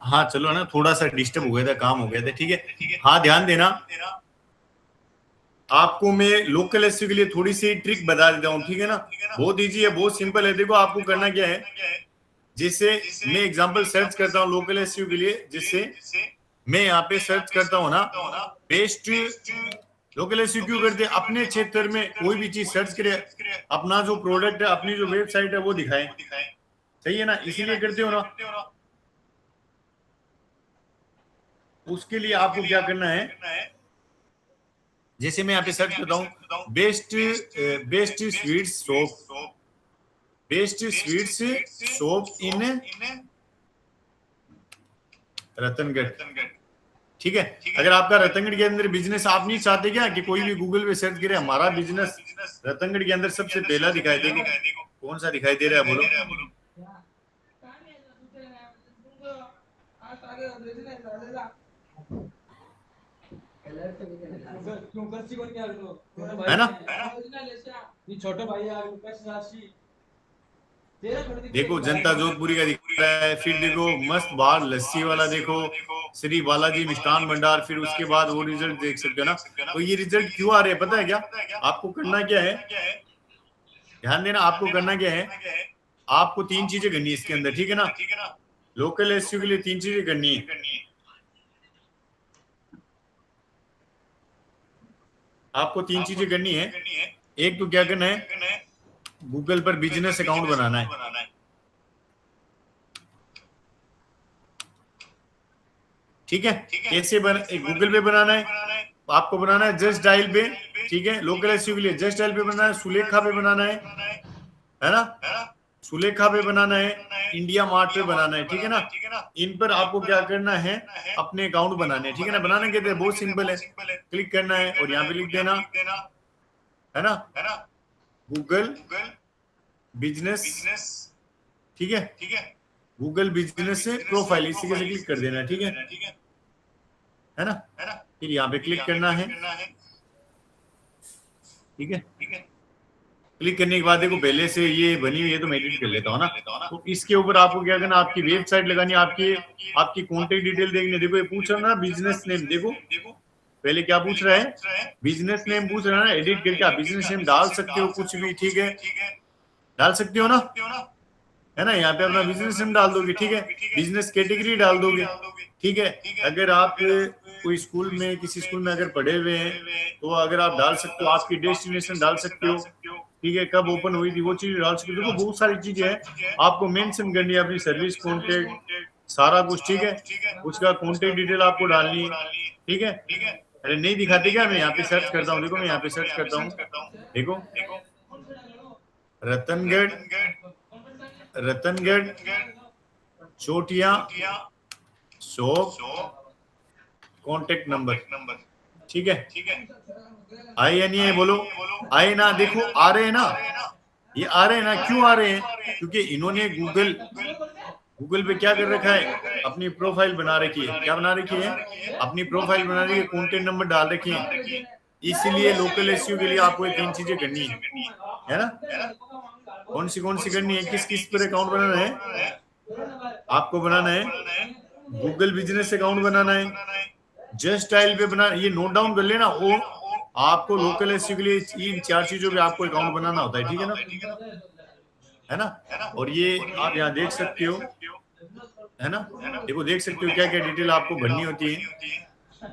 हाँ चलो ना, थोड़ा सा डिस्टर्ब हो गया था, काम हो गया था, ठीक है। हाँ ध्यान देना, आपको मैं लोकल एसयू के लिए थोड़ी सी ट्रिक बता देता हूँ, ठीक है ना। बहुत इजी है, बहुत सिंपल है। देखो आपको करना क्या है, जैसे मैं एग्जांपल सर्च करता हूँ लोकल एसयू के लिए, जिससे मैं यहाँ पे सर्च करता हूँ ना, बेस्ट लोकल एसयू क्यों करते हैं, अपने क्षेत्र में कोई भी चीज सर्च करे, अपना जो प्रोडक्ट है, अपनी जो वेबसाइट है वो दिखाए, सही है ना, इसीलिए करते हो ना। उसके लिए आपको क्या करना है, जैसे मैं यहाँ पे सर्च करता हूँ best best sweets shop, best sweets shop in Ratangarh, ठीक है। अगर आपका रतनगढ़ के अंदर बिजनेस आप नहीं चाहते क्या कि कोई भी गूगल पे सर्च करे हमारा बिजनेस रतनगढ़ के अंदर सबसे पहला दिखाई देगा, कौन सा दिखाई दे रहा है बोलो। है ना, छोटे भाई देखो जनता जोधपुरी का दिख रहा है, फिर देखो मस्त बार लस्सी वाला, देखो श्री बालाजी मिष्ठान भंडार, फिर उसके बाद वो रिजल्ट देख सकते हो ना। तो ये रिजल्ट क्यों आ रहे हैं पता है क्या, आपको करना क्या है, ध्यान देना, आपको करना क्या है, आपको तीन चीजें करनी है इसके अंदर, ठीक है ना। लोकल एसयू के लिए तीन चीजें करनी है, आपको तीन चीजें करनी है। एक तो क्या करना है, गूगल पर बिजनेस अकाउंट बनाना है, ठीक है। कैसे गूगल पे बनाना है, आपको बनाना है जस्ट डायल पे, ठीक है। लोकल एसयू के लिए जस्ट डायल पे बनाना है, सुलेखा पे बनाना है ना, सुलेखा पे बनाना है, इंडिया मार्ट पे बनाना है, ठीक है ना। इन पर आपको क्या करना है, अपने अकाउंट बनाने हैं, ठीक है ना। बनाने के लिए बहुत सिंपल है, क्लिक करना है और यहाँ पे लिख देना, है ना, गूगल बिजनेस, ठीक है। गूगल बिजनेस से प्रोफाइल इसी से क्लिक कर देना है, ठीक है ना। फिर यहाँ पे क्लिक करना है, ठीक है। क्लिक करने के बाद देखो पहले से ये बनी हुई है तो मैं एडिट कर लेता हूँ ना। तो इसके ऊपर आपको क्या करना, आपकी वेबसाइट लगानी है, आपकी कॉन्टेक्ट डिटेल देखनी। देखो ये पूछ रहा है ना बिजनेस नेम, देखो पहले क्या पूछ रहा है, बिजनेस नेम पूछ रहा है ना, एडिट करके आप बिजनेस नेम डाल सकते हो कुछ भी, ठीक है, डाल सकते हो ना, है ना। यहाँ पे अपना बिजनेस नेम डाल दोगे, ठीक है। बिजनेस कैटेगरी डाल दोगे, ठीक है। अगर आप कोई स्कूल में, किसी स्कूल में अगर पढ़े हुए हैं तो अगर आप डाल सकते हो, आपकी डेस्टिनेशन डाल सकते हो, ठीक है, कब ओपन हुई थी वो चीज डाल सकते हो। देखो बहुत सारी चीजें हैं, आपको मेंशन करनी है अपनी सर्विस कॉन्टेक्ट, सारा कुछ, ठीक है। उसका कॉन्टेक्ट डिटेल आपको डालनी है, ठीक है। अरे नहीं दिखाते क्या, मैं यहाँ पे सर्च करता हूँ, देखो मैं यहाँ पे सर्च करता हूँ, देखो रतनगढ़, रतनगढ़ चोटिया शॉप कॉन्टेक्ट नंबर, ठीक है। आए या नहीं है बोलो, आए ना, देखो आ रहे हैं ना, ये आ रहे हैं ना, क्यों आ रहे हैं, क्योंकि इन्होंने गूगल पे क्या कर रखा है, अपनी प्रोफाइल बना रखी है, क्या बना रखी है, अपनी प्रोफाइल बना रखी है, कॉन्टेक्ट नंबर डाल रखी है। इसीलिए लोकल एसयू के लिए आपको ये तीन चीजें करनी है ना। कौन सी करनी है, किस किस पर अकाउंट बनाना है, आपको बनाना है गूगल बिजनेस अकाउंट बनाना है, जस्ट डायल पे बना, ये नोट डाउन कर लेना। वो आपको लोकल एसयू के लिए इन चार चीजों पे आपको अकाउंट बनाना होता है, ठीक है ना, है ना। और ये आप यहाँ देख सकते हो, है ना, देखो देख सकते हो क्या क्या डिटेल आपको भरनी होती है,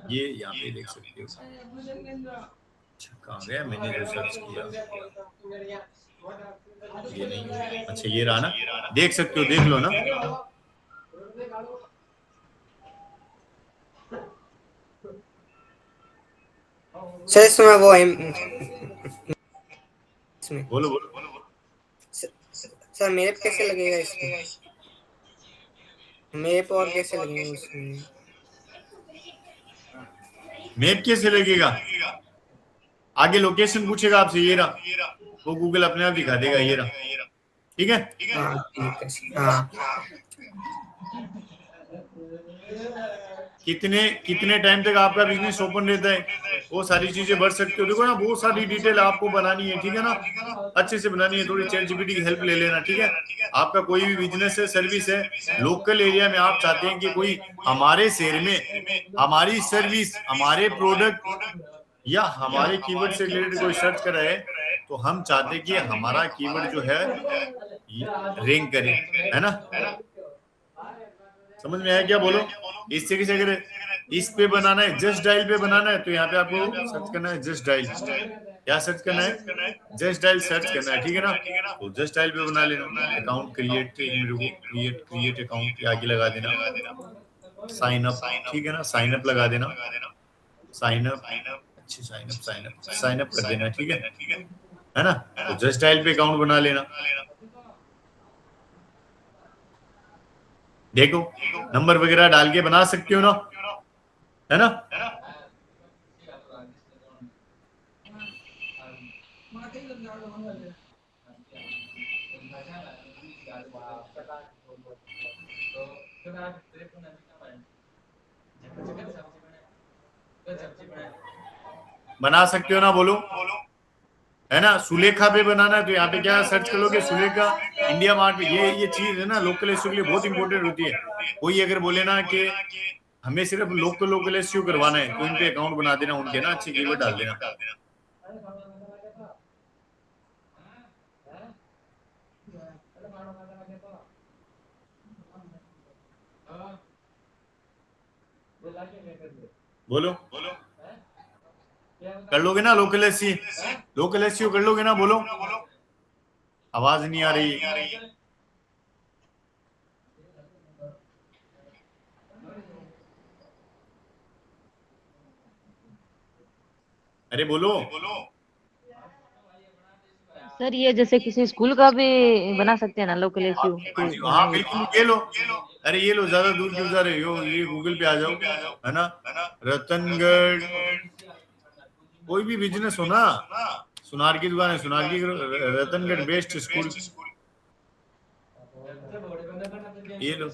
ये यहाँ पे देख सकते हो। अच्छा कहाँ गया, मैंने जो सर्च किया ये नहीं, अच्छा ये रहा ना, देख सकते हो, देख लो ना, सर इसमें वो इसमें बोलो बोलो। सर मैप कैसे लगेगा इसमें? मैप और कैसे लगेगा उसमें? मैप कैसे लगेगा? आगे लोकेशन पूछेगा आपसे, ये रहा, वो गूगल अपने आप दिखा देगा, ये रहा। ठीक है। हाँ ठीक है सर, हाँ। कितने कितने टाइम तक आपका बिजनेस ओपन रहता है, वो सारी चीजें भर सकते हो। देखो ना, बहुत सारी डिटेल आपको बनानी है, ठीक है ना, अच्छे से बनानी है। थोड़ी चैट जीपीटी की हेल्प ले लेना, ठीक है। आपका कोई भी बिजनेस है, सर्विस है, लोकल एरिया में आप चाहते हैं कि कोई हमारे शहर में हमारी सर्विस, हमारे प्रोडक्ट या हमारे कीवर्ड से रिलेटेड कोई सर्च कर रहा है, तो हम चाहते हैं कि हमारा कीवर्ड जो है रैंक करे, है ना। समझ में आया क्या? बोलो। इस तरीके से अगर इस पे बनाना है, जस्ट डायल पे बनाना है, तो यहाँ पे आपको सर्च करना है जस्ट डायल। क्या सर्च करना है? जस्ट डायल सर्च करना है, ठीक है ना। तो जस्ट डायल पे बना लेना। अकाउंट क्रिएट, एक मिनट को, क्रिएट अकाउंट के आगे लगा देना साइन अप, ठीक है ना, साइन अप लगा देना। साइन अप, अच्छी साइन अप कर देना, ठीक है ना। तो जस्ट डायल पे अकाउंट बना लेना। देखो, नंबर वगैरह डाल के बना सकते हो ना, है ना। बना सकते हो ना, बोलो, है ना। सुलेखा पे बनाना है, तो यहाँ पे क्या सर्च करोगे? सुलेखा इंडिया मार्ट में। ये चीज है ना, लोकल एसईओ के लिए बहुत इंपॉर्टेंट होती है। कोई अगर बोले ना कि हमें सिर्फ लोकल एसईओ करवाना है, तो इन पे अकाउंट बना देना उनके ना, अच्छे कीवर्ड डाल देना। बोलो, कर लोगे ना लोकल एसईओ कर लोगे ना? बोलो, आवाज नहीं आ रही। अरे बोलो। सर ये जैसे किसी स्कूल का भी बना सकते हैं ना लोकल एसईओ कोई हाँ बनाएंगे तो? बिल्कुल, ये लो। अरे ये लो, ज्यादा दूर क्यों जा रहे हो, ये गूगल पे आ जाओ, है ना। रतनगढ़, कोई भी बिजनेस हो ना, सुनार की दुकान है, सुनार की रतनगढ़ बेस्ट स्कूल, ये लो।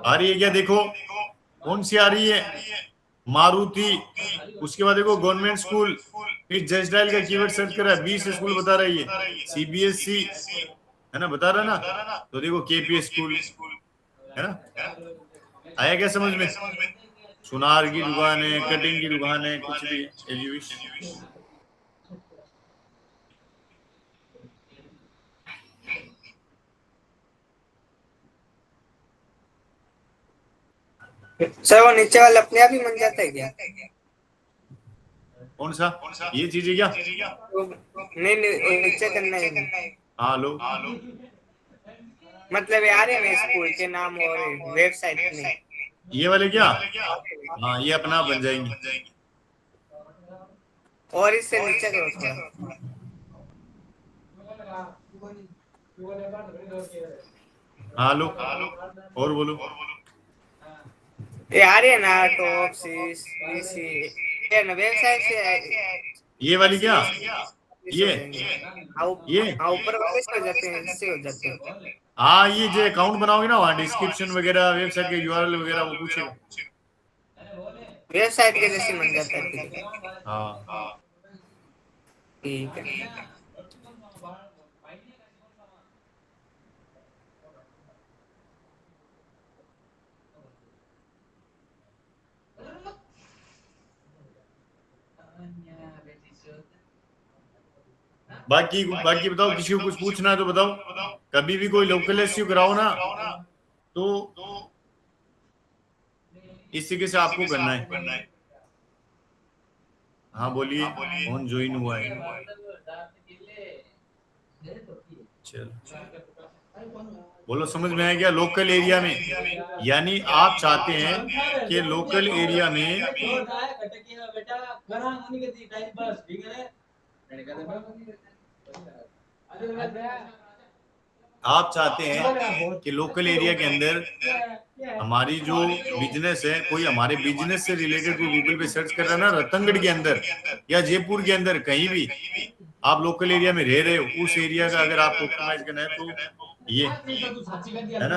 आ रही है क्या? देखो, कौन सी आ रही है? मारुति। उसके बाद देखो गवर्नमेंट स्कूल, फिर जस्ट डायल का कीवर्ड सर्च करा है, 20 स्कूल बता रही है, सीबीएसई, है ना, बता रहा ना। तो देखो केपीएस स्कूल, है ना। आया क्या समझ में? सुनार की दुकान है, कटिंग की दुकान है, कुछ भी एजुविश। सर वो नीचे वाला अपने आप ही बन जाता है क्या? कौन सा? ये चीज है क्या? नहीं नहीं, नीचे करना है। हाँ लो। मतलब ये आ रहे हैं ना स्कूल के नाम और वेबसाइट में। ये वाले क्या? हाँ, ये अपना आप बन जाएंगे। और इससे नीचे करो थोड़ा। हाँ लो, और बोलो। ये आ रही है ना टॉप सीसी, ये ना वेबसाइट से ये वाली क्या? ऐसे ये हो जाएंगे। हाँ ये हाँ, ऊपर वाले से हो जाते हैं, इससे हो जाते हैं। हाँ, ये जो अकाउंट बनाओगे ना, वहाँ डिस्क्रिप्शन वगैरह, वेबसाइट के यूआरएल वगैरह वो पूछेगा। वेबसाइट के जैसे बन जाता है फिर। हाँ, ठीक है। बाकी बाकी बताओ, किसी को कुछ पूछना है तो बताओ। कभी भी कोई लोकल एसईओ कराओ ना, तो इस तरीके से आपको करना है। हाँ बोलिए, कौन ज्वाइन हुआ है? चलो। बोलो समझ में आया क्या? लोकल एरिया में, यानी आप चाहते हैं कि लोकल एरिया में आप चाहते हैं कि लोकल एरिया के अंदर हमारी जो बिजनेस है, कोई हमारे बिजनेस से रिलेटेड कोई गूगल पे सर्च कर रहा है ना, रतनगढ़ के अंदर या जयपुर के अंदर कहीं भी आप लोकल एरिया में रह रहे हो, उस एरिया का अगर आपको ऑप्टिमाइज करना है तो ये है ना,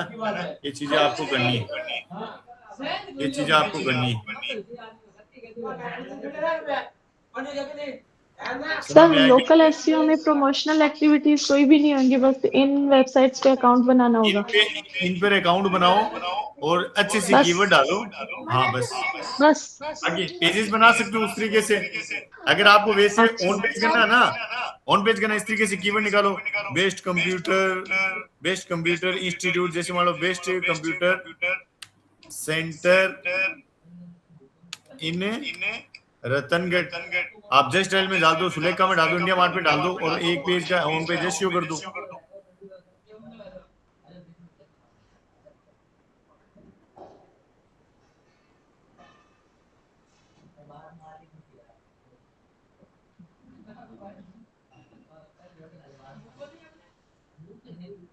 ये चीजें आपको करनी है, ये चीजें आपको करनी है। समझ सर में आया लोकल क्या? एसईओ में प्रमोशनल एक्टिविटीज कोई भी नहीं होंगी, बस इन वेबसाइट्स पे अकाउंट बनाना इन होगा। पे इन पर अकाउंट बनाओ और अच्छे से बस कीवर्ड डालो। हाँ बस, बस। आगे पेजेस बना सकते हो उस तरीके से। अगर आपको वैसे अच्छा। ऑन पेज करना है ना, ऑन पेज करना, इस तरीके से कीवर्ड निकालो, बेस्ट कंप्यूटर इंस्टीट्यूट, जैसे मान लो बेस्ट कंप्यूटर सेंटर इन रतनगढ़। आप जस्ट डायल में डाल दो, सुलेखा में डाल दो, इंडिया मार्ट पे डाल दो और एक पेज का होम पेज एसईओ कर दो।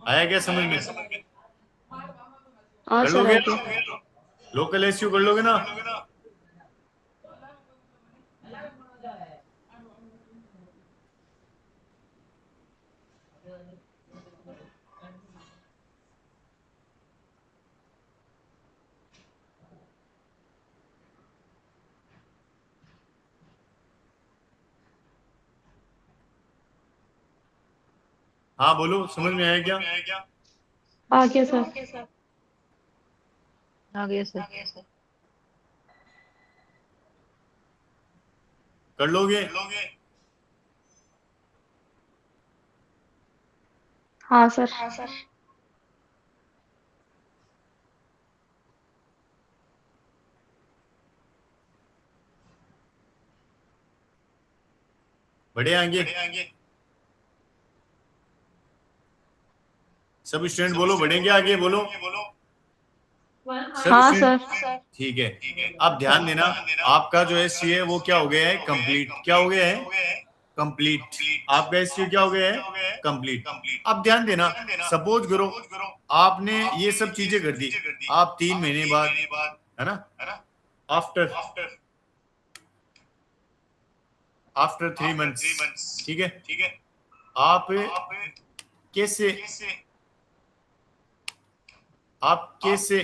आया क्या समझ में? हाँ कर सर, लोगे? आगे। लोकल एसईओ कर लोगे ना? हाँ बोलो, समझ में आया क्या? आगे सर। आगे सर। कर लोगे? हाँ सर। बढ़े आगे? सब स्टूडेंट बोलो, बढ़ेंगे आगे, बोलो सब हाँ स्टूडेंट। सर। ठीक है, अब ध्यान देना, आपका जो एससी है वो क्या हो गया है? कंप्लीट। क्या हो गया है? कंप्लीट। आपका एससी क्या हो गया है? कंप्लीट। अब ध्यान देना, सपोज करो आपने ये सब चीजें कर दी, आप 3 महीने बाद, है ना, आफ्टर आफ्टर 3 मंथ्स, ठीक है, आप कैसे आप कैसे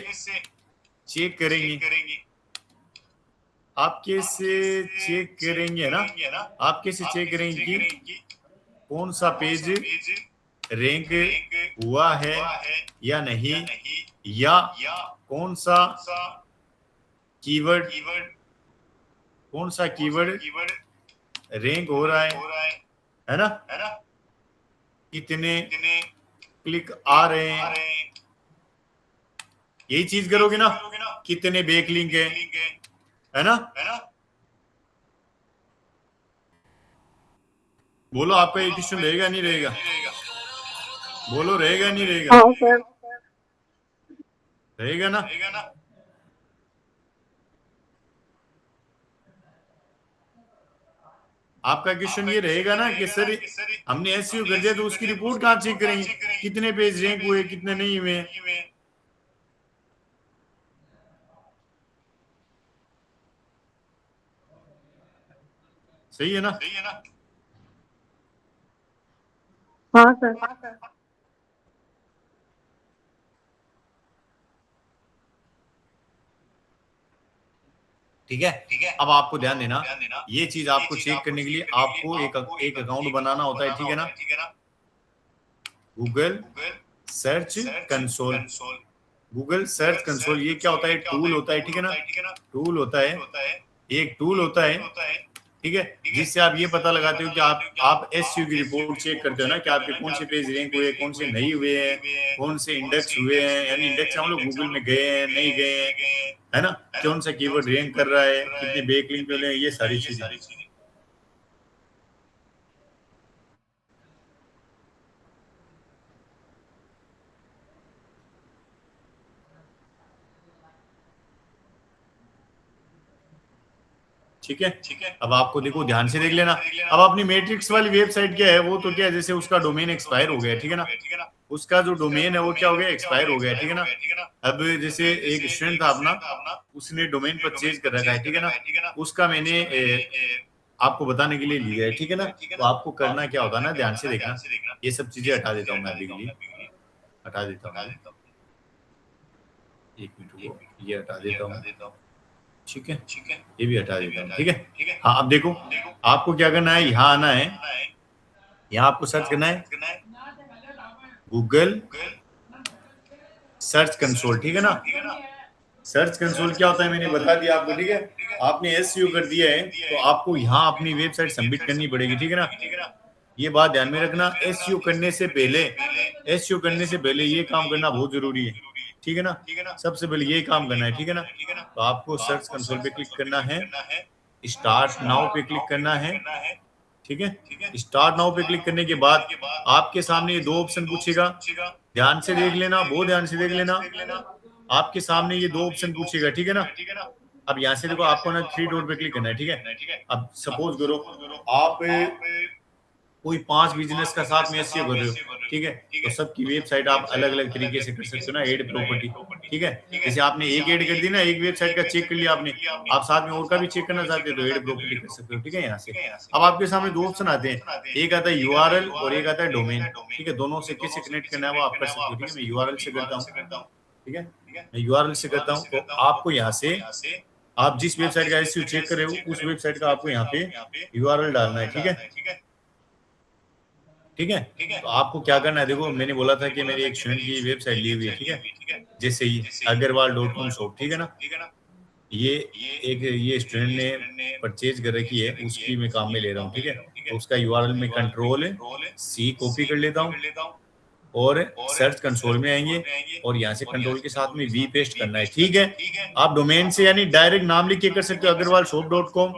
चेक करेंगे? आप कैसे चेक करेंगे, है ना, आप कैसे चेक करेंगे कि कौन सा पेज रैंक हुआ है या नहीं, या कौन सा कीवर्ड कौन सा कीवर्ड रैंक हो रहा है ना, कितने क्लिक आ रहे हैं, यही चीज करोगे ना, कितने बैकलिंक है ना। बोलो आपका ये क्वेश्चन रहेगा नहीं रहेगा? बोलो रहेगा नहीं रहेगा? हाँ सर। रहेगा ना? आपका क्वेश्चन ये रहेगा ना कि सर हमने एसईओ कर दिया तो उसकी रिपोर्ट कहाँ चेक करेंगे, कितने पेज रैंक हुए कितने नहीं हुए? सही है ना? हाँ सर। ठीक है, अब आपको ध्यान देना, ये चीज आपको चेक करने के लिए आपको एक अकाउंट बनाना होता है, ठीक है ना, Google search console. Google search console ये क्या होता है? टूल होता है, ठीक है ना, टूल होता है, एक टूल होता है, ठीक है, जिससे आप ये पता लगाते हो कि आप एसईओ की रिपोर्ट चेक करते हो ना, कि आपके कौन से पेज रैंक हुए, कौन से नहीं हुए हैं, कौन से इंडेक्स हुए हैं, यानी इंडेक्स हम लोग गूगल में गए हैं नहीं गए हैं, है ना, कौन सा कीवर्ड रैंक कर रहा है, कितने बैकलिंक मिले हैं, ये सारी चीजें। ठीक है। अब आपको देखो ध्यान से देख लेना। अब अपनी मैट्रिक्स वाली वेबसाइट क्या है, वो तो क्या है, जैसे उसका डोमेन एक्सपायर हो गया, ठीक है ना, उसका जो डोमेन है वो क्या हो गया, एक्सपायर हो गया, ठीक है ना। अब जैसे एक स्टूडेंट था अपना, उसने डोमेन परचेज कर रखा है, ठीक है ना, उसका मैंने आपको बताने के लिए लिया है, ठीक है ना। तो आपको करना क्या होता है ना, ध्यान से देखना, ये सब चीजें हटा देता हूँ मैं अभी के लिए, हटा देता हूँ, एक मिनट रुको, ये हटा देता हूँ, ठीक है, ये भी हटा देता हूँ, ठीक है। हाँ अब देखो, आपको क्या करना है, यहाँ आना है, यहाँ आपको सर्च करना है गूगल सर्च कंसोल, ठीक है ना। सर्च कंसोल क्या होता है मैंने बता दिया आपको, ठीक है। आपने एसईओ कर दिया है तो आपको यहाँ अपनी वेबसाइट सबमिट करनी पड़ेगी, ठीक है ना। ये बात ध्यान में रखना, एसईओ करने से पहले ये काम करना बहुत जरूरी है, ठीक है ना। सबसे पहले ये काम करना है, ठीक है ना। तो आपको सर्च कंसोल पे क्लिक करना है, स्टार्ट नाउ पे क्लिक करना है, ठीक है। स्टार्ट नाउ पे क्लिक करने के बाद आपके सामने ये दो ऑप्शन पूछेगा, ध्यान से देख लेना, बहुत ध्यान से देख लेना। आपके सामने ये दो ऑप्शन पूछेगा, ठीक है ना। अब यहाँ से देखो, आपको ना 3 डॉट पे क्लिक करना है, ठीक है। अब सपोज करो आप कोई 5 बिजनेस का साथ में एसईओ कर रहे हो, ठीक है, तो सबकी वेबसाइट आप अलग अलग तरीके से कर सकते हो ना, एड प्रॉपर्टी, ठीक है। जैसे आपने एक ऐड कर दी ना, एक वेबसाइट का चेक कर लिया आपने, आप साथ में और का भी चेक करना चाहते हो तो एड प्रॉपर्टी कर सकते हो, ठीक है। यहाँ से अब आपके सामने दो ऑप्शन आते हैं, एक आता है यूआरएल और एक आता है डोमेन, ठीक है। दोनों से कैसे कनेक्ट करना है वो आप कर सकते हो, ठीक है। मैं यूआरएल से करता हूँ, ठीक है, मैं यूआरएल से करता हूँ। तो आपको यहाँ से आप जिस वेबसाइट का एसईओ चेक कर रहे हो उस वेबसाइट का आपको यहाँ पे यूआरएल डालना है, ठीक है, ठीक है। तो आपको क्या करना है, देखो मैंने बोला था कि मेरी एक स्टूडेंट की वेबसाइट ली हुई है, ठीक है, जैसे ही agarwal.com शॉप, ठीक है ना। ये स्टूडेंट ने परचेज कर रखी है, उसकी मैं काम में ले रहा हूँ, ठीक है। तो उसका यूआरएल में कंट्रोल सी कॉपी कर लेता हूँ और सर्च कंसोल में आएंगे और यहाँ से कंट्रोल के साथ में वी पेस्ट करना है, ठीक है। आप डोमेन से यानी डायरेक्ट नाम लिख के कर सकते हो agarwalshop.com,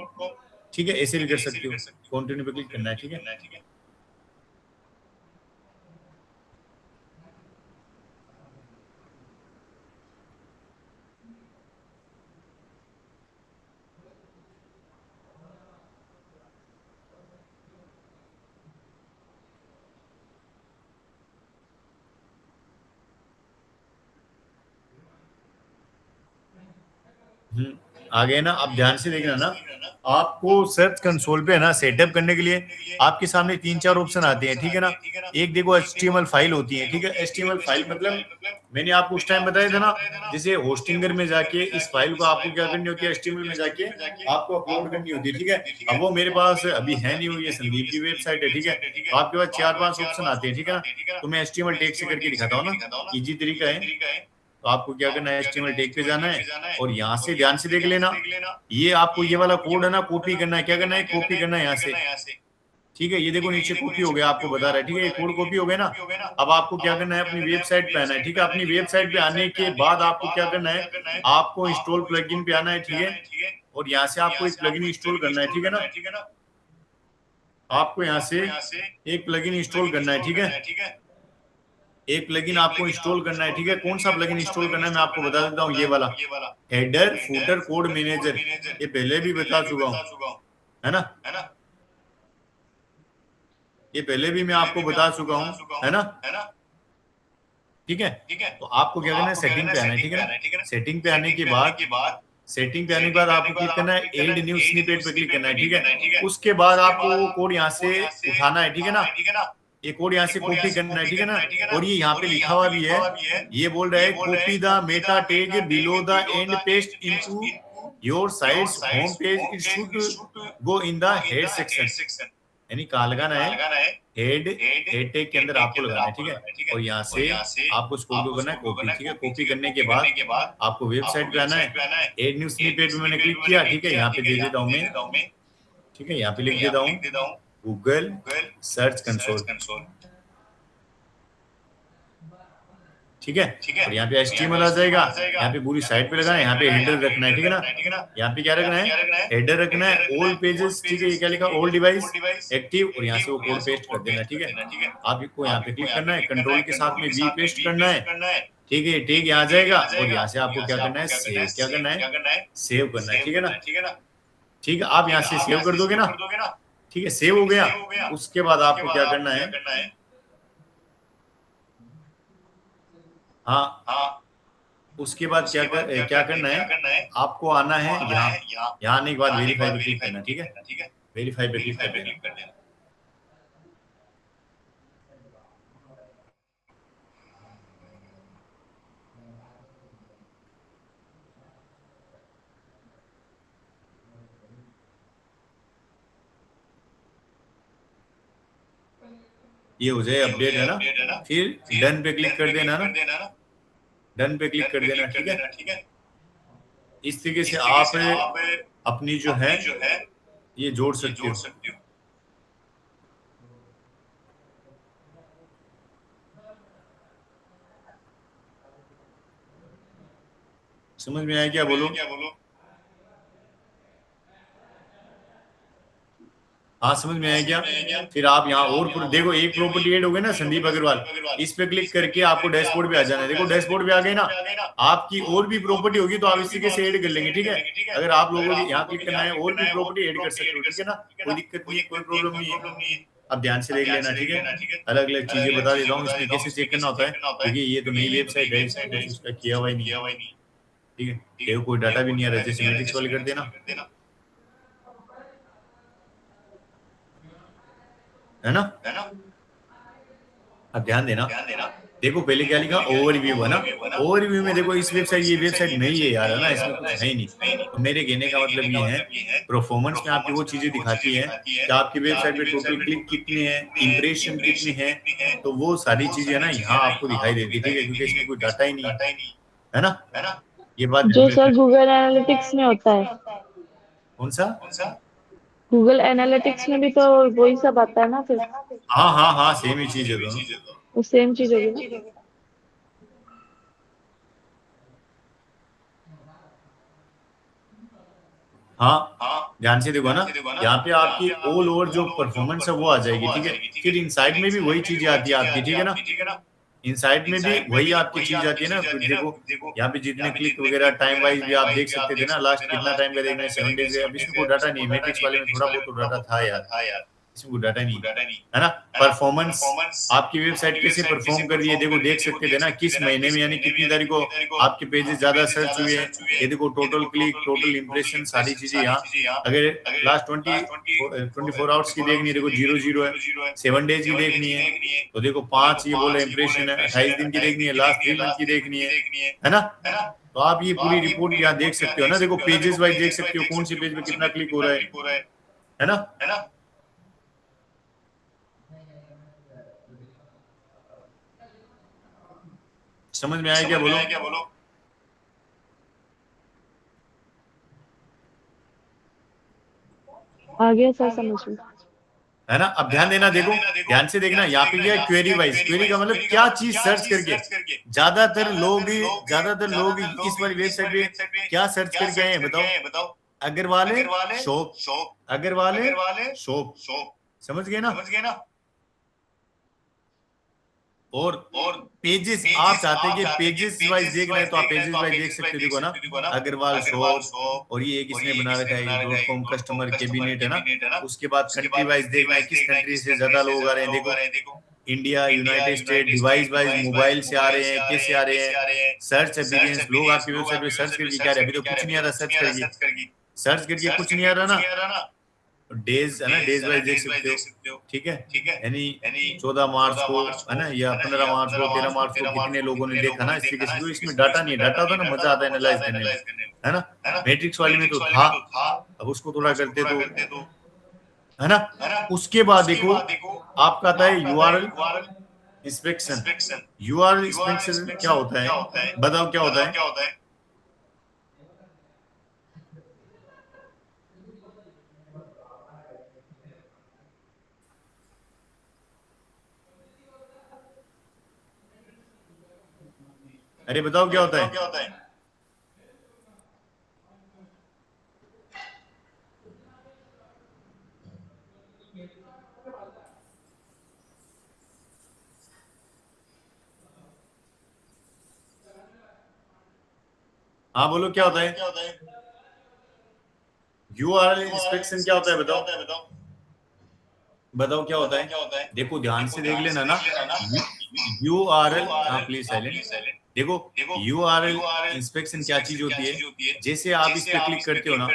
ठीक है, ऐसे भी कर सकते हो। कंटिन्यू पे क्लिक करना है, ठीक है। आ गए ना। अब ध्यान से देखना ना, आपको सर्च कंसोल पे है ना सेटअप करने के लिए आपके सामने 3-4 ऑप्शन आते हैं, ठीक है ना। एक देखो HTML फाइल होती है, ठीक है। HTML फाइल मतलब मैंने आपको उस टाइम बताया था ना, जैसे होस्टिंगर में जाके इस फाइल को आपको क्या करनी होती है, HTML में जाके आपको अपलोड करनी होती है, ठीक है। अब वो मेरे पास अभी है नहीं, हुई है संदीप की वेबसाइट है, ठीक है। तो आपके पास 4-5 ऑप्शन आते हैं, ठीक है ना। तो मैं HTML टैग से करके दिखाता हूँ ना, इजी तरीका है। तो आपको क्या करना है, HTML टैग पे जाना है और यहाँ से ध्यान से देख लेना, ये आपको ये वाला कोड है ना कॉपी करना है, क्या करना है, कॉपी करना है यहाँ से, ठीक है। ये देखो नीचे कॉपी हो गया, आपको बता रहा है, ठीक है, ये कोड कॉपी हो गया ना। अब आपको क्या करना है, अपनी वेबसाइट पे आना है, ठीक है। अपनी वेबसाइट पे आने के बाद आपको क्या करना है, आपको इंस्टॉल प्लगइन पे आना है, ठीक है। और यहाँ से आपको एक प्लगइन इंस्टॉल करना है, ठीक है ना। आपको यहाँ से एक प्लगइन इंस्टॉल करना है, ठीक है। एक प्लगइन आपको इंस्टॉल करना है, ठीक है। कौन सा प्लगइन इंस्टॉल करना है मैं आपको बता देता हूँ, ये वाला हेडर फूटर कोड मैनेजर, ये पहले भी बता चुका हूँ, है ना। ये पहले भी मैं आपको बता चुका हूँ, है ना, ठीक है। तो आपको क्या करना है, सेटिंग पे आना है, ठीक है ना। सेटिंग पे आने के बाद आपको क्लिक करना है एड न्यू स्निपेट पे क्लिक करना है, ठीक है। उसके बाद आपको वो कोड यहाँ से उठाना है, ठीक है ना। ये कोड यहाँ से कॉपी करना है, ठीक है ना। और ये यहाँ पे लिखा हुआ भी है, ये बोल रहा है copy the Meta tag below the end paste into your sites home page, it should go in the head section, यानी कहाँ लगाना है, हेड टैग के अंदर आपको लगाना है, ठीक है। और यहाँ से आपको इसको करना है कॉपी, ठीक है। कॉपी करने के बाद आपको वेबसाइट पे आना है, एड न्यू स्निपेट पे मैंने क्लिक किया, ठीक है। यहाँ पे दे देता हूँ मैं, ठीक है, यहाँ पे लिख देता हूँ गूगल सर्च कंसोल, ठीक है। और यहाँ पे HTML आ जाएगा, यहाँ पे पूरी साइट पे लगाना है, यहाँ पे हेडर रखना है, ठीक है ना। यहाँ पे क्या रखना है, हेडर रखना है ऑल पेजेस, ठीक है। ये क्या लिखा, ऑल डिवाइस एक्टिव, और यहाँ से वो कोड पेस्ट कर देना है, ठीक है। आपको यहाँ पे क्लिक करना है, कंट्रोल के साथ में वी पेस्ट करना है, ठीक है। टैग यहाँ आ जाएगा और यहाँ से आपको क्या करना है, सेव, क्या करना है, सेव करना है, ठीक है ना। ठीक है, आप यहाँ से सेव कर दोगे ना, ठीक है, सेव हो गया। उसके बाद आपको क्या करना है, हाँ, उसके बाद क्या करना है, आपको आना है यहाँ आने के बाद वेरीफाई पे क्लिक करना, ठीक है, वेरीफाई पे क्लिक कर देना। ये हो जाए अपडेट, है ना, फिर डन पे क्लिक कर देना ना, डन पे क्लिक कर देना, ठीक है। इस तरीके से आप अपनी जो है ये जोड़ सकते हो। समझ में आया क्या, बोलो। हाँ, समझ में आया क्या। फिर आप यहाँ और देखो, एक प्रॉपर्टी ऐड हो गई ना, संदीप अग्रवाल, इस पे क्लिक करके आपको डैशबोर्ड पे आ जाना है। देखो डैशबोर्ड पे आ गए ना, आपकी और भी प्रॉपर्टी होगी तो आप इसी के से ऐड कर लेंगे, ठीक है। अगर आप लोगों को यहाँ क्लिक करना है और भी प्रॉपर्टी ऐड कर सकते हो, ठीक है ना, कोई दिक्कत नहीं है, कोई प्रॉब्लम नहीं है। अब ध्यान से देख लेना, ठीक है। अलग अलग चीजें बता देता हूँ इसमें कैसे चेक करना होता है, क्योंकि ये तो नई वेबसाइट है, इसमें कुछ इसका किया हुआ ही नहीं है, ठीक है। देखो कोई डाटा भी नहीं आ रहा, जैसे मैट्रिक्स वाले कर देना, है ना। अब ध्यान देना, देखो पहले क्या लिखा, ओवरव्यू, है ना। ओवरव्यू में देखो इस वेबसाइट, ये वेबसाइट नहीं है यार, है ना, इसमें कुछ है ही नहीं। तो मेरे कहने का मतलब ये है, परफॉर्मेंस में आपकी वो चीजें दिखाती है कि आपकी वेबसाइट पे टोटल क्लिक कितने हैं, इंप्रेशन कितने हैं, तो वो सारी चीजें ना यहाँ आपको दिखाई देती है, ठीक है, क्योंकि इसमें कोई डाटा ही नहीं है ना। ये बात ध्यान जो में सर रखना। गूगल एनालिटिक्स में होता है, कौन सा। गूगल एनालिटिक्स में भी तो वही सब आता है ना फिर। हाँ हाँ हाँ, सेम ही चीज है दोनों। वो सेम चीज होगी ना। हाँ, ध्यान से देखो ना, यहाँ पे आपकी ऑल ओवर जो परफॉर्मेंस है वो आ जाएगी, ठीक है। फिर इनसाइड में भी वही चीजें आती है आपकी, ठीक है ना। इनसाइड में भी वही आपकी चीज आती है ना। फिर देखो यहाँ पे जितने क्लिक वगैरह टाइम वाइज भी आप देख सकते थे ना, लास्ट कितना टाइम का देखना है, 7 डेज है। अब इसमें कोई डाटा नहीं है, मैट्रिक्स वाले में थोड़ा बहुत तो डाटा था यार, इसमें कोई डाटा नहीं है ना। परफॉर्मेंस, आपकी वेबसाइट कैसे परफॉर्म कर रही है, देखो देख सकते थे ना, किस महीने में, यानी कितनी तारीख को आपके पेजेस ज्यादा सर्च हुए हैं। ये देखो टोटल क्लिक, टोटल इंप्रेशन, सारी चीजें यहाँ। अगर लास्ट 24 आवर्स की देखनी है, देखो 0 0 है। 7 डेज की देखनी है तो देखो 5 ये बोला इंप्रेशन है। 28 दिन की देखनी है, लास्ट 3 मंथ की देखनी है ना। तो आप ये पूरी रिपोर्ट यहाँ देख सकते हो ना। देखो पेजेस वाइज देख सकते हो, कौन सी पेज पे कितना क्लिक हो रहा है ना। समझ में आया क्या, बोलो। आ गया सर समझ में। है ना। अब ध्यान देना, देखो ध्यान से देखना, यहाँ पे क्या है, क्वेरी वाइज। क्वेरी का मतलब क्या चीज सर्च करके, ज्यादातर लोग इस वाली वेबसाइट पे क्या सर्च करके आए हैं, बताओ। अग्रवाल शॉप, अग्रवाल शॉप, समझ गए ना। और पेजेस आप चाहते हैं कि पेजेस वाइज देखना है तो आप पेजेस वाइज देख सकते हो, देखो ना, अग्रवाल शॉप। और ये एक इसने बना रखा है .com कस्टमर कैबिनेट, है ना। उसके बाद कंट्री वाइज देखना है, किस कंट्री से ज्यादा लोग आ रहे हैं, देखो India, United state, device wise mobile से आ रहे हैं, कैसे आ रहे हैं। सर्च एक्सपीरियंस, लोग आपकी वेबसाइट पे सर्च करके क्या रहे हैं, अभी तो कुछ नहीं आ रहा, सर्च करके कुछ नहीं आ रहा ना। डेज, है ना, डेज वाइज देख सकते हो, ठीक है। यानी 14 मार्च को, है ना, या 15 मार्च को, 13 मार्च को कितने लोगों ने देखा ना, इस तरीके से। तो इसमें डाटा नहीं है, डाटा होता ना, मजा आता है एनालाइज करने में, है ना। मैट्रिक्स वाले में तो था, अब उसको थोड़ा करते तो, है ना। उसके बाद देखो आपका आता है यूआरएल इंस्पेक्शन। यूआरएल इंस्पेक्शन क्या होता है, बताओ क्या होता है। अरे बताओ क्या होता है। हाँ बोलो क्या होता है। यूआरएल इंस्पेक्शन क्या होता है बताओ, बताओ क्या होता है। देखो ध्यान से देख लेना ना, यूआरएल, हाँ प्लीज साइलेंट। देखो यूआरएल इंस्पेक्शन क्या चीज होती है, जैसे आप इस पे क्लिक करते हो ना,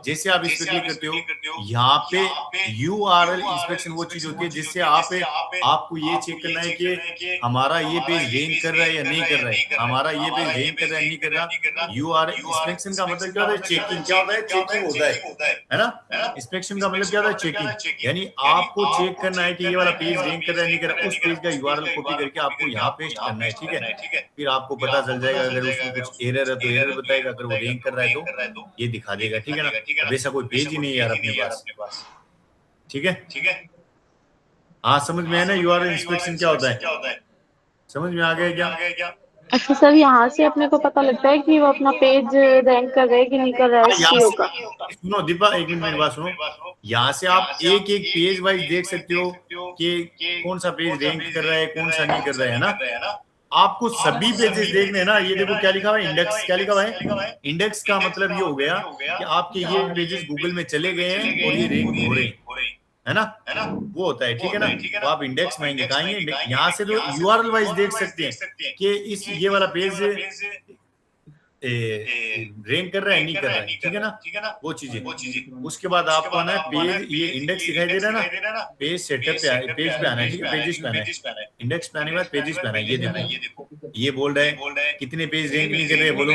जैसे आप इस पे क्लिक करते हो, यहाँ पे यूआरएल इंस्पेक्शन वो चीज होती है जिससे आपको ये चेक करना है कि हमारा ये पेज रैंक कर रहा है या नहीं कर रहा है, हमारा ये पेज रैंक कर रहा है नहीं कर रहा। यूआरएल इंस्पेक्शन का मतलब क्या होता है, चेकिंग। क्या होता है, चेकिंग होता है ना। इंस्पेक्शन का मतलब क्या होता है, चेकिंग, यानी आपको चेक करना है कि ये वाला पेज रैंक कर रहा है नहीं कर रहा, उस पेज का यूआरएल कॉपी करके आपको यहाँ पेस्ट करना है, ठीक है। फिर आपको पता चल जाएगा, अगर उसमें कुछ एरर है तो एरर बताएगा, अगर वो रैंक कर रहा है तो ये दिखा देगा, ठीक है ना। वैसा कोई पेज ही नहीं है यार अपने पास, ठीक है। हाँ समझ में है ना, यूआरएल इंस्पेक्शन क्या होता है, समझ में आ गया क्या। अच्छा सर, यहाँ से अपने को पता लगता है कि वो अपना पेज रैंक कर रहा है कि नहीं कर रहा है यहाँ एसईओ का। से सुनो दीपा, एक मिनट मेरी बात सुनो, यहाँ से आप एक एक पेज वाइज देख सकते हो कि कौन सा पेज रैंक कर रहा है कौन सा नहीं कर रहा है ना। आपको सभी पेजेस देखने हैं ना, ये देखो क्या लिखा हुआ है, इंडेक्स। क्या लिखा हुआ है, इंडेक्स का मतलब ये हो गया कि आपके ये पेजेस गूगल में चले गए हैं और ये रैंक हो रहे हैं, है ना, वो होता है, ठीक है ना। तो आप इंडेक्स में दिखाएंगे, यहाँ से तो यूआरएल वाइज देख सकते हैं कि इस ये वाला पेज रैंक कर रहा है नहीं कर रहा है, ठीक है ना, वो चीजें। उसके बाद आपको आना है पेज, ये इंडेक्स दिखाई दे रहा है ना, पेज सेटअप पे पेज पे आना है, ठीक है, पेजेस पे आना है, इंडेक्स पे आने के बाद पेजेस पे आना है। ये देखो ये बोल रहा है कितने पेज रैंक नहीं कर रहे, बोलो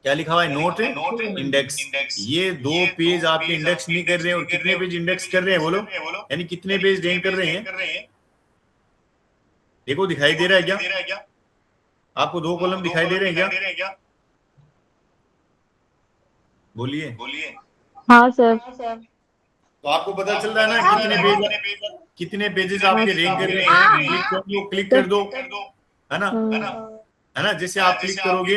क्या लिखा हुआ है, नोट इंडेक्स। ये 2 पेज आपके इंडेक्स नहीं कर रहे हैं, और कितने पेज इंडेक्स कर रहे हैं बोलो, यानी कितने पेज रैंक कर रहे हैं। देखो दिखाई दे रहा है क्या, आपको 2 कॉलम दिखाई दे रहे हैं क्या, बोलिए। हाँ सर। तो आपको पता चल रहा है ना कितने पेजेस आपके रैंक कर रहे हैं। क्लिक कर दो, है ना, है ना। जैसे आप क्लिक करोगे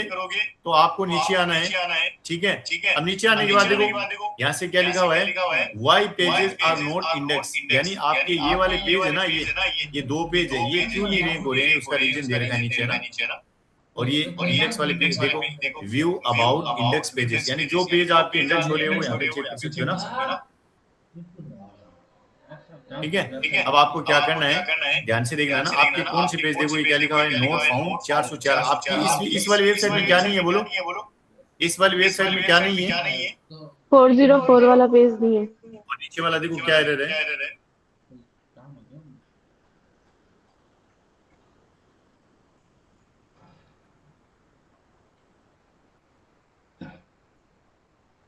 तो आपको नीचे आना है, ठीक है। अब नीचे आने के बाद देखो यहाँ से क्या लिखा हुआ है, why pages are not index, यानी आपके ये वाले पेज है ना, ये 2 पेज है, ये क्यों नहीं रैंक हो रहे हैं, उसका रीजन दे रखा है नीचे ना। और ये इंडेक्स वाले पेज देखो, व्यू अबाउट इंडेक्स पेजेस, यानी जो पेज आपके इंडेक्स हो रहे हो यहाँ पे चेक कर सकते हो ना, ठीक है। अब आपको क्या करना है, ध्यान से देखना ना, आपके कौन से पेज, देखो ये क्या लिखा हुआ है, नोट फाउंड 404। आपकी इस वाली वेबसाइट में क्या नहीं है बोलो, इस वाली वेबसाइट में क्या नहीं है, 404 वाला पेज नहीं है। और नीचे वाला देखो क्या एरर है,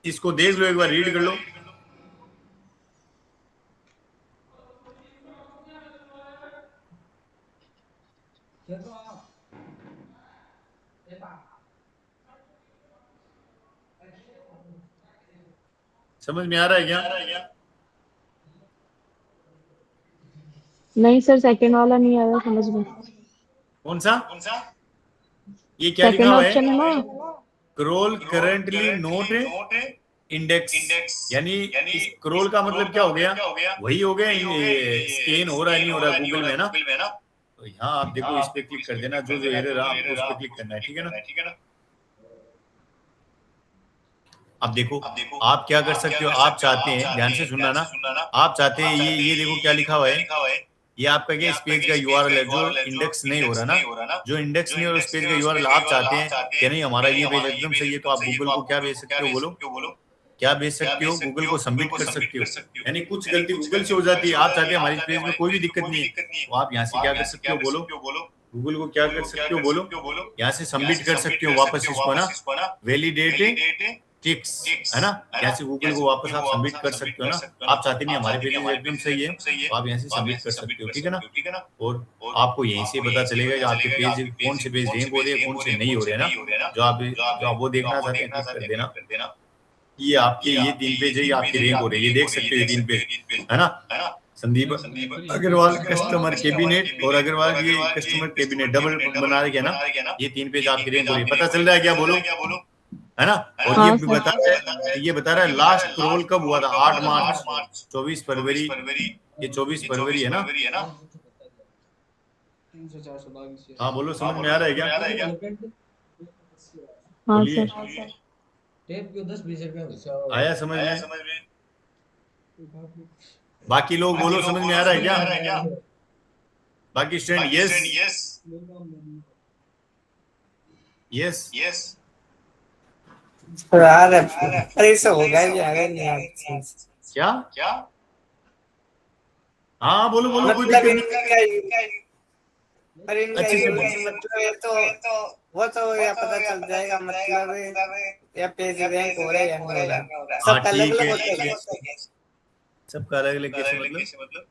इसको देख लो, एक बार रीड कर लो। समझ में आ रहा है क्या, नहीं सर, सेकंड वाला नहीं आया समझ में। कौन सा, ये क्या लिखा सेकंड हुआ ऑप्शन है है, ना। स्क्रॉल करंटली नोट इंडेक्स, यानी स्क्रॉल का मतलब क्या हो गया, वही हो गया, स्कैन हो रहा है नहीं हो रहा गूगल में ना। तो यहाँ आप देखो, इस पे क्लिक कर देना, जो एरर है आपको उस पे क्लिक करना है, ठीक है ना। अब देखो आप क्या कर सकते हो, आप चाहते हैं, ध्यान से सुनना ना, आप चाहते हैं ये देखो क्या लिखा हुआ है, ये आपका क्या इस पेज का यूआरएल है जो इंडेक्स नहीं हो रहा ना, जो इंडेक्स नहीं हो रहा उस पेज का यूआरएल आप चाहते हैं कि नहीं हमारा ये पेज एकदम सही है, तो आप गूगल को क्या भेज सकते हो बोलो, क्या भेज सकते हो, गूगल को सबमिट कर सकते हो। यानी कुछ गलती गूगल से हो जाती है, आप चाहते हैं हमारे पेज में कोई भी दिक्कत नहीं है, तो आप यहाँ से क्या कर सकते हो बोलो, गूगल को क्या कर सकते हो बोलो, यहाँ से सबमिट कर सकते हो वापस इसको ना, वैलिडेट टिक्स, है ना, यहाँ से गूगल को वापस आप सबमिट कर सकते हो ना। आप चाहते नहीं हमारे पेज एकदम सही है, तो आप यहाँ से सबमिट कर सकते हो, ठीक है ना। और आपको यहीं से पता चलेगा कि आपके पेज कौन से पेज रैंक हो रहे हैं कौन से नहीं हो रहे हैं ना, जो आप वो देखना चाहते हैं क्लिक कर देना। ये आपके ये 3 पेज है, ये आपकी रैंक हो रही है, ये देख सकते हो ये 3 पेज, है ना। संदीप अग्रवाल कस्टमर कैबिनेट और अग्रवाल ये कस्टमर कैबिनेट डबल बना रहे ना, ये 3 पेज आपकी रैंक हो रही है, पता चल रहा है क्या बोलो, है ना। और हाँ ये बता रहा है लास्ट स्क्रॉल कब हुआ था, 8 मार्च, 24 फरवरी, ये 24 फरवरी है ना। हाँ बोलो, समझ में आ रहा है क्या, हाँ बोलिए। सर। टेप क्यों 10-20 रुपया हिस्सा आया समझ में? बाकी लोग बोलो समझ में आ रहा है क्या? बाकी स्टूडेंट यस यस। यार अरे इससे होगा ही अगर नहीं यार। क्या? हाँ बोलो बोलो, कोई मतलब दिक्कत इनका नहीं। पर इनका अच्छे से यूज बोलो। मतलब ये तो वो तो या पता चल जाएगा मतलब या पेज रैंक हो रहा है या नहीं हो रहा, हाँ सब अलग ठीक अलग है, होता है। सबका अलग अलग कैसे मतलब?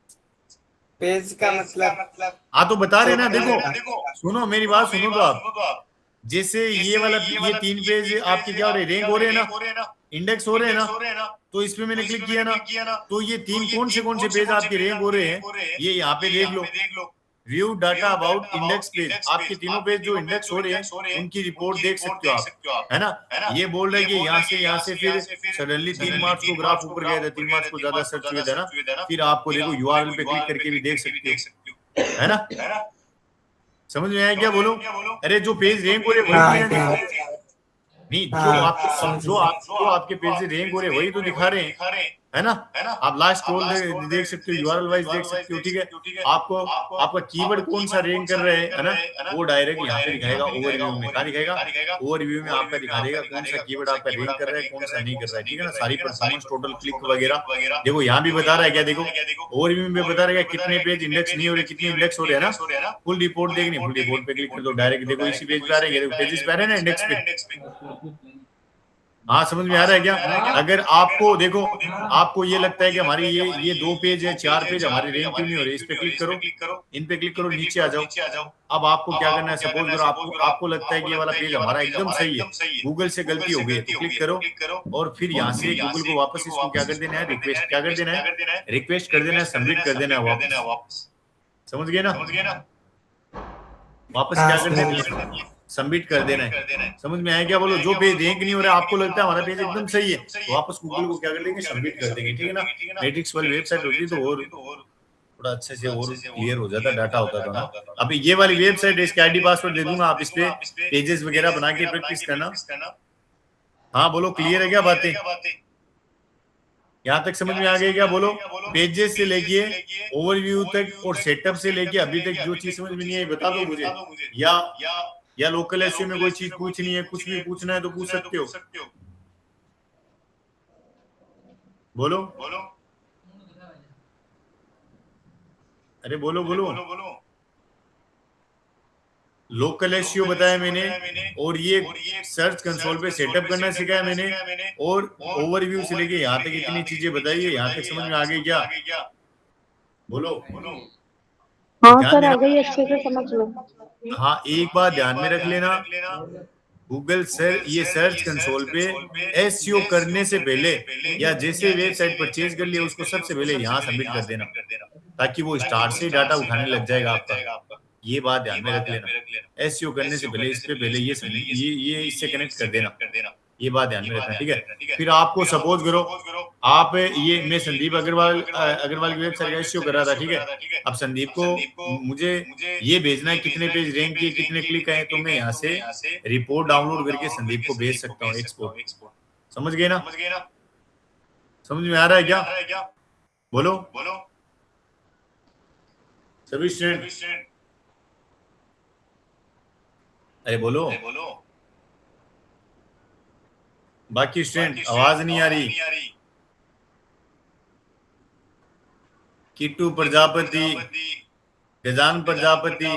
पेज का मतलब हाँ तो बता रहे ना, छोटा देखो सुनो मेरी बात सुनो तो आप, जैसे ये वाला ये 3 पेज आपके क्या हो रहे, रैंक हो रहे हैं ना, इंडेक्स हो रहे हैं ना, तो इस पे मैंने क्लिक किया ना, तो ये 3 कौन से पेज आपके रैंक हो रहे हैं, ये यहाँ पे देख लो। View data about index page, आपके तीनों पेज जो इंडेक्स हो रहे हैं उनकी रिपोर्ट देख सकते हो आप, है ना। ये बोल रहे हैं कि यहाँ से फिर सडनली 3 मार्च को ग्राफ ऊपर गया था, 3 मार्च को ज्यादा सर्च हुए थे ना, फिर आपको देखो यूआरएल पे क्लिक करके भी देख सकते हो, है ना। समझ में आया क्या? बोलो। अरे जो पेज रैंक हो रहे वही हाँ तो यहाँ हाँ दिखा, नहीं जो हाँ आपको समझ जो आपके पेज से रैंक हो रहे वही तो दिखा रहे हैं, है ना। आप लास्ट स्क्रॉल देख सकते हो, यूआरएल वाइज देख सकते हो, ठीक है। आपको आपका कीवर्ड कौन सा रैंक कर रहा है ना, वो डायरेक्ट यहाँ पे दिखाएगा ओवरव्यू में। कहाँ दिखाएगा? ओवरव्यू में आपका दिखा देगा कौन सा कीवर्ड आपका रैंक कर रहा है, कौन सा नहीं कर रहा है, ठीक है ना। सारी परफॉर्मेंस, टोटल क्लिक वगैरह देखो यहाँ भी बता रहा है क्या, देखो ओवरव्यू में बता रहा है कितने पेज इंडेक्स नहीं हो रहे, कितने इंडेक्स हो रहे हैं ना। फुल रिपोर्ट देखनी, फुल रिपोर्ट पे क्लिक कर दो डायरेक्ट, देखो इसी पेज पे आ रहे हैं, देखो पेजेस पे आ रहे हैं ना इंडेक्स पे। हाँ समझ में आ रहा है क्या? अगर आपको देखो, आपको ये लगता है कि हमारी ये 2 पेज है, 4 पेज हमारी रैंक क्यों नहीं हो रही, इस पे क्लिक करो, इन पे क्लिक करो, नीचे आ जाओ। अब आपको क्या करना है, सपोज करो आपको लगता है कि ये वाला पेज हमारा एकदम सही है, गूगल से गलती हो गई है, तो क्लिक करो और फिर यहाँ से गूगल को वापस इसको क्या कर देना है, रिक्वेस्ट क्या कर देना है, रिक्वेस्ट कर देना है, सबमिट कर देना है वापस। समझ गए ना? वापस हाँ क्या कर समझ देना है, सबमिट कर देना है। समझ में आया क्या? बोलो। जो पेज रैंक नहीं हो रहा है, आपको लगता है हमारा पेज एकदम सही है, तो वापस गूगल को क्या कर देंगे, सबमिट कर देंगे, ठीक है ना। मैट्रिक्स वाली वेबसाइट होती तो और थोड़ा अच्छे से और क्लियर हो जाता, डाटा होता था ना। अभी ये वाली वेबसाइट है, इसके आईडी पासवर्ड दे दूंगा, आप इस पे पेजेस वगैरह बना के प्रैक्टिस करना। हाँ बोलो, क्लियर है क्या बातें? यहाँ तक समझ में आ गई क्या? बोलो। पेजेस से लेके ओवरव्यू तक और सेटअप से लेके अभी तक जो चीज समझ में नहीं आई बता दो मुझे, या लोकल एसईओ में कोई चीज पूछनी है, कुछ भी पूछना है तो पूछ सकते हो। बोलो। अरे बोलो बोलो। लोकल एसईओ बताया मैंने, और ये सर्च कंसोल पे सेटअप करना सिखाया मैंने, और ओवरव्यू से लेके यहाँ तक इतनी चीजें बताई है। यहाँ तक समझ में आ गई क्या? बोलो। हाँ ध्यान सर आ देना। गई, अच्छे से समझ लो। हाँ एक बात ध्यान में रख लेना, गूगल ये सर्च कंसोल पे एसईओ करने से पहले, या जैसे वेबसाइट परचेज कर लिया उसको सबसे पहले यहाँ सबमिट कर देना, ताकि वो स्टार्ट से डाटा उठाने लग जाएगा आपका। ये बात ध्यान में रख लेना, एसईओ करने से पहले इस पे पहले ये इससे कनेक्ट कर देना, ये बात ध्यान में रखना, ठीक है। फिर आपको सपोज करो आप ये, मैं संदीप अग्रवाल की वेबसाइट का एसईओ कर रहा था, ठीक है। अब संदीप को मुझे ये भेजना है कितने पेज रैंक किए, कितने क्लिक आए, तो मैं यहाँ से रिपोर्ट डाउनलोड करके संदीप को भेज सकता हूँ, एक्सपोर्ट। समझ गए ना? समझ में आ रहा है क्या? बोलो सभी स्टूडेंट। अरे बोलो। बाकी स्टूडेंट आवाज नहीं आ रही। किट्टू प्रजापति, गजान प्रजापति,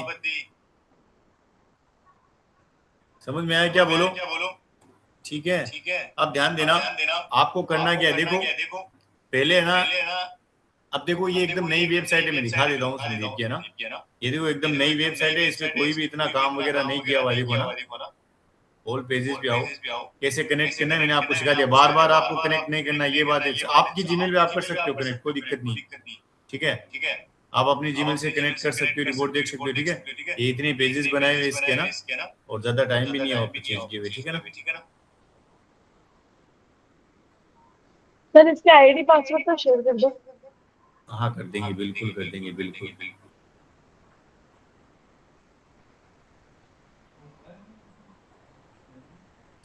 समझ में आया क्या? बोलो। ठीक है। अब ध्यान देना, आपको करना क्या है, देखो पहले है ना, अब देखो ये एकदम नई वेबसाइट है, मैं दिखा देता हूँ संदीप की, है ना। ये देखो एकदम नई वेबसाइट है, इसमें कोई भी इतना काम वगैरह नहीं किया हुआ, देखो ना। ऑल पेजेस पे आओ, कैसे कनेक्ट करना है मैंने आपको सिखा दिया। बार बार आपको कनेक्ट नहीं करना, ये बात है। आपकी जीमेल पे आप कर सकते हो कनेक्ट, कोई दिक्कत नहीं, ठीक है। आप अपनी जीमेल से कनेक्ट कर सकते हो, रिपोर्ट देख सकते हो, ठीक है। ये इतने पेजेस बनाए हुए इसके ना, और ज्यादा टाइम भी नहीं है आपको चेंज किए हुए, ठीक है ना। सर इसके आईडी पासवर्ड तो शेयर कर दो। हाँ कर देंगे, बिल्कुल कर देंगे, बिल्कुल।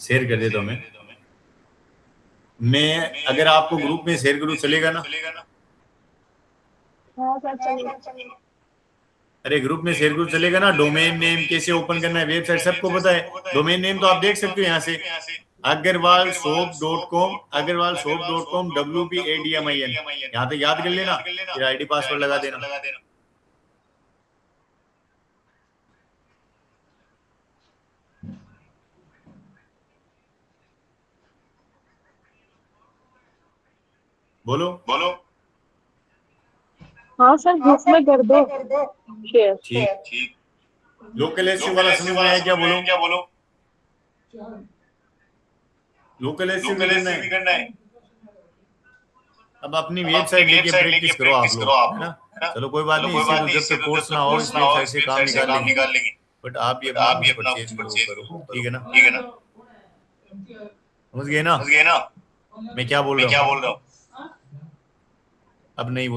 शेयर कर देता हूँ मैं। मैं अगर आपको ग्रुप में शेयर करूँ चलेगा ना? हाँ सर चलेगा। अरे ग्रुप में शेयर करूँ चलेगा ना? डोमेन नेम कैसे ओपन करना है, वेबसाइट सबको पता है। डोमेन नेम तो आप देख सकते हो यहाँ से, अग्रवाल शॉप.com, अग्रवाल शॉप.com WPADMIN, यहाँ तक याद कर लेना, फिर आईडी पासवर्ड लगा देना। बोलो बोलो। हाँ सर ग्रुप में कर दो शेयर। ठीक। लोकल एसईओ वाला समझ में आया क्या? बोलो। लोकल एसईओ भी करना है। अब अपनी वेबसाइट लेके प्रैक्टिस करो आप लोग, है ना? चलो कोई बात नहीं, इससे तो जब तक कोर्स ना हो इस वेबसाइट से काम निकाल लेंगे, बट आप भी अपना कुछ परचेज करो, ठीक है ना? समझ गए ना मैं क्या बोल रहा हूँ? अब नहीं बोल